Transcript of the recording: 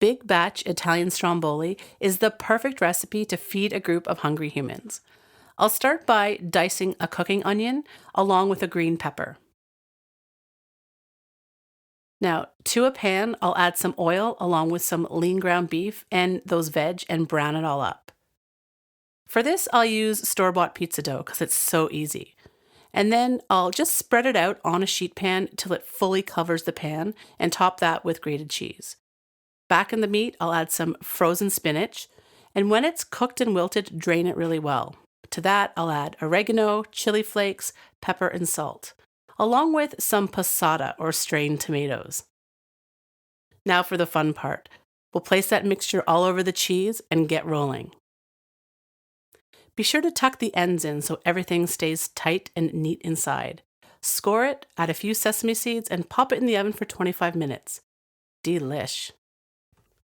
big batch Italian Stromboli is the perfect recipe to feed a group of hungry humans. I'll start by dicing a cooking onion along with a green pepper. Now, to a pan, I'll add some oil along with some lean ground beef and those veg and brown it all up. For this, I'll use store-bought pizza dough because it's so easy. And then I'll just spread it out on a sheet pan till it fully covers the pan and top that with grated cheese. Back in the meat, I'll add some frozen spinach, and when it's cooked and wilted, drain it really well. To that, I'll add oregano, chili flakes, pepper, and salt, along with some passata or strained tomatoes. Now for the fun part. We'll place that mixture all over the cheese and get rolling. Be sure to tuck the ends in so everything stays tight and neat inside. Score it, add a few sesame seeds, and pop it in the oven for 25 minutes. Delish.